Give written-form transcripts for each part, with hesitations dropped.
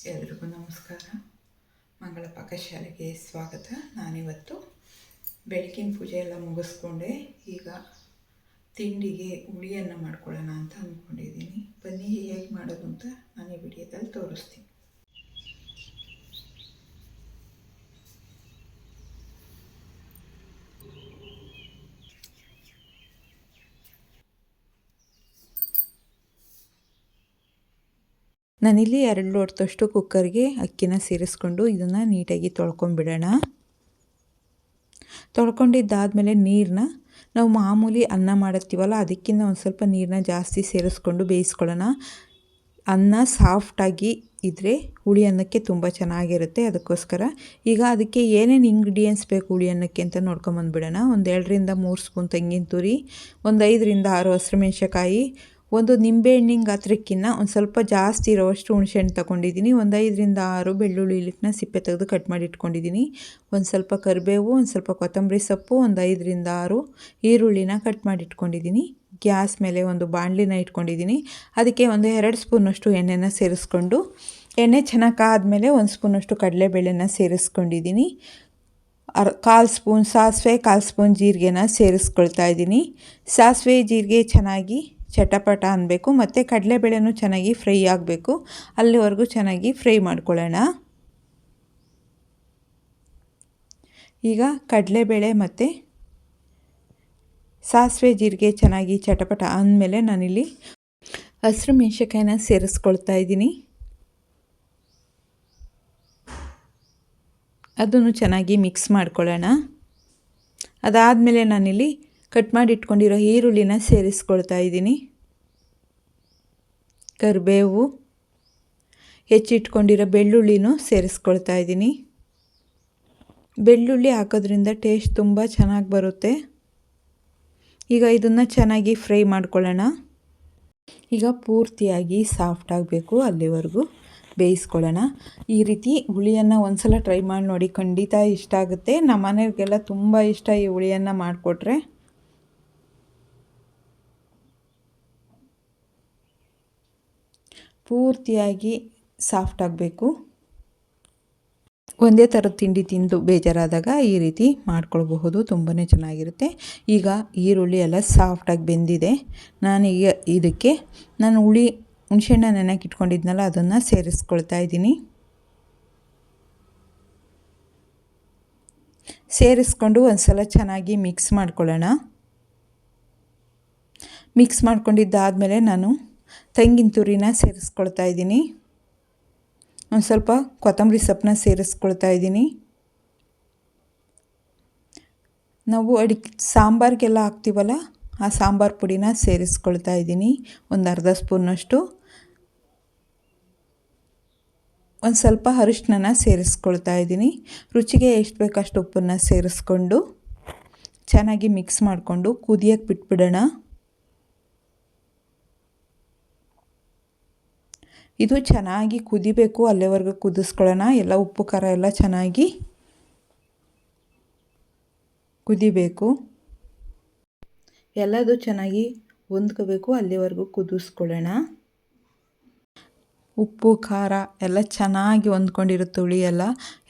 ಎಲ್ರಿಗೂ ನಮಸ್ಕಾರ. ಮಂಗಳ ಪಾಕಶಾಲೆಗೆ ಸ್ವಾಗತ. ನಾನಿವತ್ತು ಬೆಳಕಿನ ಪೂಜೆ ಎಲ್ಲ ಮುಗಿಸ್ಕೊಂಡೆ. ಈಗ ತಿಂಡಿಗೆ ಹುಳಿಯನ್ನು ಮಾಡ್ಕೊಳ್ಳೋಣ ಅಂತ ಅಂದ್ಕೊಂಡಿದ್ದೀನಿ. ಬನ್ನಿ ಹೇಗೆ ಮಾಡೋದು ಅಂತ ನಾನು ಈ ವಿಡಿಯೋದಲ್ಲಿ ತೋರಿಸ್ತೀನಿ. ನಾನಿಲ್ಲಿ 2 ಲೋಟದಷ್ಟು ಕುಕ್ಕರ್ಗೆ ಅಕ್ಕಿನ ಸೇರಿಸ್ಕೊಂಡು ಇದನ್ನು ನೀಟಾಗಿ ತೊಳ್ಕೊಂಬಿಡೋಣ. ತೊಳ್ಕೊಂಡಿದ್ದಾದಮೇಲೆ ನೀರನ್ನ ನಾವು ಮಾಮೂಲಿ ಅನ್ನ ಮಾಡುತ್ತೀವಲ್ಲ ಅದಕ್ಕಿಂತ ಒಂದು ಸ್ವಲ್ಪ ನೀರನ್ನ ಜಾಸ್ತಿ ಸೇರಿಸ್ಕೊಂಡು ಬೇಯಿಸ್ಕೊಳ್ಳೋಣ. ಅನ್ನ ಸಾಫ್ಟಾಗಿ ಇದ್ದರೆ ಹುಳಿ ಅನ್ನಕ್ಕೆ ತುಂಬ ಚೆನ್ನಾಗಿರುತ್ತೆ. ಅದಕ್ಕೋಸ್ಕರ ಈಗ ಅದಕ್ಕೆ ಏನೇನು ಇಂಗ್ರೀಡಿಯೆಂಟ್ಸ್ ಬೇಕು ಹುಳಿ ಅನ್ನಕ್ಕೆ ಅಂತ ನೋಡ್ಕೊಂಬಂದುಬಿಡೋಣ. ಒಂದು 2 ರಿಂದ 3 ಸ್ಪೂನ್ ತೆಂಗಿನ ತುರಿ, ಒಂದು 5 ರಿಂದ 6 ಹಸಿಮೆಣಸಿನಕಾಯಿ, ಒಂದು ನಿಂಬೆಹಣ್ಣಿನ ಗಾತ್ರಕ್ಕಿಂತ ಒಂದು ಸ್ವಲ್ಪ ಜಾಸ್ತಿ ಇರೋವಷ್ಟು ಹುಣಸೆಹಣ್ಣು ತೊಗೊಂಡಿದ್ದೀನಿ. ಒಂದು 5 ರಿಂದ 6 ಬೆಳ್ಳುಳ್ಳಿ ಇಲಿಕನ್ನ ಸಿಪ್ಪೆ ತೆಗೆದು ಕಟ್ ಮಾಡಿ ಇಟ್ಕೊಂಡಿದ್ದೀನಿ. ಒಂದು ಸ್ವಲ್ಪ ಕರಿಬೇವು, ಒಂದು ಸ್ವಲ್ಪ ಕೊತ್ತಂಬರಿ ಸೊಪ್ಪು, ಒಂದು 5 ರಿಂದ 6 ಈರುಳ್ಳಿನ ಕಟ್ ಮಾಡಿ ಇಟ್ಕೊಂಡಿದ್ದೀನಿ. ಗ್ಯಾಸ್ ಮೇಲೆ ಒಂದು ಬಾಣಲಿನ ಇಟ್ಕೊಂಡಿದ್ದೀನಿ. ಅದಕ್ಕೆ ಒಂದು 2 ಸ್ಪೂನಷ್ಟು ಎಣ್ಣೆನ ಸೇರಿಸ್ಕೊಂಡು, ಎಣ್ಣೆ ಚೆನ್ನಾಗಿ ಕಾದ್ಮೇಲೆ 1 ಸ್ಪೂನಷ್ಟು ಕಡಲೆಬೇಳೆನ ಸೇರಿಸ್ಕೊಂಡಿದ್ದೀನಿ. 1/4 ಸ್ಪೂನ್ ಸಾಸಿವೆ, 1/4 ಸ್ಪೂನ್ ಜೀರಿಗೆನ ಸೇರಿಸ್ಕೊಳ್ತಾ ಇದ್ದೀನಿ. ಸಾಸಿವೆ ಜೀರಿಗೆ ಚೆನ್ನಾಗಿ ಚಟಪಟ ಅನ್ನಬೇಕು ಮತ್ತು ಕಡಲೆಬೇಳೆನೂ ಚೆನ್ನಾಗಿ ಫ್ರೈ ಆಗಬೇಕು. ಅಲ್ಲಿವರೆಗೂ ಚೆನ್ನಾಗಿ ಫ್ರೈ ಮಾಡ್ಕೊಳ್ಳೋಣ. ಈಗ ಕಡಲೆಬೇಳೆ ಮತ್ತು ಸಾಸಿವೆ ಜೀರಿಗೆ ಚೆನ್ನಾಗಿ ಚಟಪಟ ಅಂದಮೇಲೆ ನಾನಿಲ್ಲಿ ಹಸಿರು ಮೆಣಸಿನಕಾಯಿನ ಸೇರಿಸ್ಕೊಳ್ತಾ ಇದ್ದೀನಿ. ಅದನ್ನು ಚೆನ್ನಾಗಿ ಮಿಕ್ಸ್ ಮಾಡ್ಕೊಳ್ಳೋಣ. ಅದಾದಮೇಲೆ ನಾನಿಲ್ಲಿ ಕಟ್ ಮಾಡಿ ಇಟ್ಕೊಂಡಿರೋ ಈರುಳ್ಳಿನ ಸೇರಿಸ್ಕೊಳ್ತಾ ಇದ್ದೀನಿ. ಕರಿಬೇವು, ಹೆಚ್ಚಿಟ್ಕೊಂಡಿರೋ ಬೆಳ್ಳುಳ್ಳಿನೂ ಸೇರಿಸ್ಕೊಳ್ತಾ ಇದ್ದೀನಿ. ಬೆಳ್ಳುಳ್ಳಿ ಹಾಕೋದ್ರಿಂದ ಟೇಸ್ಟ್ ತುಂಬ ಚೆನ್ನಾಗಿ ಬರುತ್ತೆ. ಈಗ ಇದನ್ನು ಚೆನ್ನಾಗಿ ಫ್ರೈ ಮಾಡ್ಕೊಳ್ಳೋಣ. ಈಗ ಪೂರ್ತಿಯಾಗಿ ಸಾಫ್ಟ್ ಆಗಬೇಕು, ಅಲ್ಲಿವರೆಗೂ ಬೇಯಿಸ್ಕೊಳ್ಳೋಣ. ಈ ರೀತಿ ಹುಳಿಯನ್ನು ಒಂದು ಸಲ ಟ್ರೈ ಮಾಡಿ ನೋಡಿ, ಖಂಡಿತ ಇಷ್ಟ ಆಗುತ್ತೆ. ನಮ್ಮ ಮನೆಯವ್ರಿಗೆಲ್ಲ ತುಂಬ ಇಷ್ಟ ಈ ಹುಳಿಯನ್ನು ಮಾಡಿಕೊಟ್ರೆ. ಪೂರ್ತಿಯಾಗಿ ಸಾಫ್ಟ್ ಆಗಬೇಕು. ಒಂದೇ ಥರದ ತಿಂಡಿ ತಿಂದು ಬೇಜಾರಾದಾಗ ಈ ರೀತಿ ಮಾಡ್ಕೊಳ್ಬಹುದು, ತುಂಬಾ ಚೆನ್ನಾಗಿರುತ್ತೆ. ಈಗ ಈರುಳ್ಳಿ ಎಲ್ಲ ಸಾಫ್ಟಾಗಿ ಬೆಂದಿದೆ. ನಾನೀಗ ಇದಕ್ಕೆ ಹುಣಸೆಹಣ್ಣ ನೆನೆಗೆ ಇಟ್ಕೊಂಡಿದ್ನಲ್ಲ ಅದನ್ನು ಸೇರಿಸ್ಕೊಳ್ತಾ ಇದ್ದೀನಿ. ಸೇರಿಸ್ಕೊಂಡು ಒಂದು ಸಲ ಚೆನ್ನಾಗಿ ಮಿಕ್ಸ್ ಮಾಡ್ಕೊಳ್ಳೋಣ. ಮಿಕ್ಸ್ ಮಾಡ್ಕೊಂಡಿದ್ದಾದಮೇಲೆ ನಾನು ತೆಂಗಿನ ತುರಿನ ಸೇರಿಸ್ಕೊಳ್ತಾ ಇದ್ದೀನಿ. ಒಂದು ಸ್ವಲ್ಪ ಕೊತ್ತಂಬರಿ ಸೊಪ್ಪನ್ನ ಸೇರಿಸ್ಕೊಳ್ತಾ ಇದ್ದೀನಿ. ನಾವು ಸಾಂಬಾರಿಗೆಲ್ಲ ಹಾಕ್ತೀವಲ್ಲ ಆ ಸಾಂಬಾರು ಪುಡಿನ ಸೇರಿಸ್ಕೊಳ್ತಾ ಇದ್ದೀನಿ. ಒಂದು ಅರ್ಧ ಸ್ಪೂನಷ್ಟು. ಒಂದು ಸ್ವಲ್ಪ ಅರಿಶಿನ ಸೇರಿಸ್ಕೊಳ್ತಾ ಇದ್ದೀನಿ. ರುಚಿಗೆ ಎಷ್ಟು ಬೇಕೋ ಅಷ್ಟು ಉಪ್ಪನ್ನು ಸೇರಿಸ್ಕೊಂಡು ಚೆನ್ನಾಗಿ ಮಿಕ್ಸ್ ಮಾಡಿಕೊಂಡು ಕುದಿಯೋಕ್ಕೆ ಬಿಟ್ಬಿಡೋಣ. ಇದು ಚೆನ್ನಾಗಿ ಕುದಿಬೇಕು, ಅಲ್ಲಿವರೆಗೂ ಕುದಿಸ್ಕೊಳ್ಳೋಣ. ಎಲ್ಲ ಉಪ್ಪು ಖಾರ ಎಲ್ಲ ಚೆನ್ನಾಗಿ ಕುದಿಬೇಕು. ಎಲ್ಲದು ಚೆನ್ನಾಗಿ ಹೊಂದ್ಕೋಬೇಕು, ಅಲ್ಲಿವರೆಗೂ ಕುದಿಸ್ಕೊಳ್ಳೋಣ. ಉಪ್ಪು ಖಾರ ಎಲ್ಲ ಚೆನ್ನಾಗಿ ಹೊಂದ್ಕೊಂಡಿರುತ್ತೆ ಹುಳಿ ಎಲ್ಲ,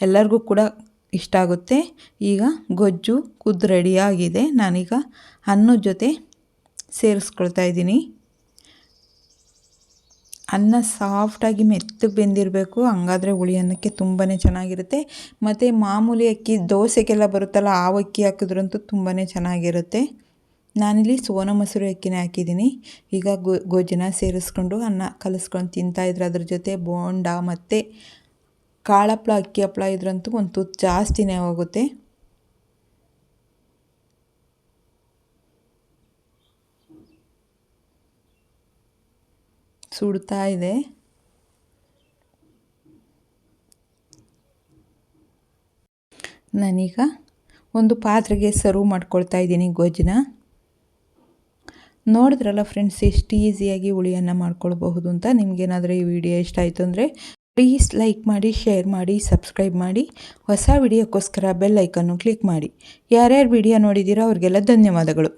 ಎಲ್ಲರಿಗೂ ಕೂಡ ಇಷ್ಟ ಆಗುತ್ತೆ. ಈಗ ಗೊಜ್ಜು ಕುದ್ದು ರೆಡಿಯಾಗಿದೆ. ನಾನೀಗ ಅನ್ನದ ಜೊತೆ ಸೇರಿಸ್ಕೊಳ್ತಾ ಇದ್ದೀನಿ. ಅನ್ನ ಸಾಫ್ಟಾಗಿ ಮೆತ್ತಗೆ ಬೆಂದಿರಬೇಕು, ಹಂಗಾದರೆ ಹುಳಿ ಅನ್ನಕ್ಕೆ ತುಂಬಾ ಚೆನ್ನಾಗಿರುತ್ತೆ. ಮತ್ತು ಮಾಮೂಲಿ ಅಕ್ಕಿ ದೋಸೆಗೆಲ್ಲ ಬರುತ್ತಲ್ಲ ಆ ಅಕ್ಕಿ ಹಾಕಿದ್ರಂತೂ ತುಂಬಾ ಚೆನ್ನಾಗಿರುತ್ತೆ. ನಾನಿಲ್ಲಿ ಸೋನಾ ಮಸೂರಿ ಅಕ್ಕಿನೇ ಹಾಕಿದ್ದೀನಿ. ಈಗ ಗೊಜ್ಜನ್ನ ಸೇರಿಸ್ಕೊಂಡು ಅನ್ನ ಕಲಿಸ್ಕೊಂಡು ತಿಂತಾಯಿದ್ರೆ ಅದ್ರ ಜೊತೆ ಬೋಂಡ ಮತ್ತು ಕಾಳಪ್ಪಳ, ಅಕ್ಕಿ ಹಪ್ಪಳ ಇದ್ರಂತೂ ಒಂದು ತುತ್ತು ಜಾಸ್ತಿನೇ ಹೋಗುತ್ತೆ. ಸುಡ್ತಾ ಇದೆ. ನಾನೀಗ ಒಂದು ಪಾತ್ರೆಗೆ ಸರ್ವ್ ಮಾಡ್ಕೊಳ್ತಾ ಇದ್ದೀನಿ ಗೊಜ್ಜನ್ನ. ನೋಡಿದ್ರಲ್ಲ ಫ್ರೆಂಡ್ಸ್, ಎಷ್ಟು ಈಸಿಯಾಗಿ ಹುಳಿಯನ್ನು ಮಾಡ್ಕೊಳ್ಬಹುದು ಅಂತ. ನಿಮಗೇನಾದರೂ ಈ ವಿಡಿಯೋ ಇಷ್ಟ ಆಯಿತು ಅಂದರೆ ಪ್ಲೀಸ್ ಲೈಕ್ ಮಾಡಿ, ಶೇರ್ ಮಾಡಿ, ಸಬ್ಸ್ಕ್ರೈಬ್ ಮಾಡಿ. ಹೊಸ ವಿಡಿಯೋಕ್ಕೋಸ್ಕರ ಬೆಲ್ ಐಕನ್ನು ಕ್ಲಿಕ್ ಮಾಡಿ. ಯಾರ್ಯಾರು ವಿಡಿಯೋ ನೋಡಿದ್ದೀರೋ ಅವ್ರಿಗೆಲ್ಲ ಧನ್ಯವಾದಗಳು.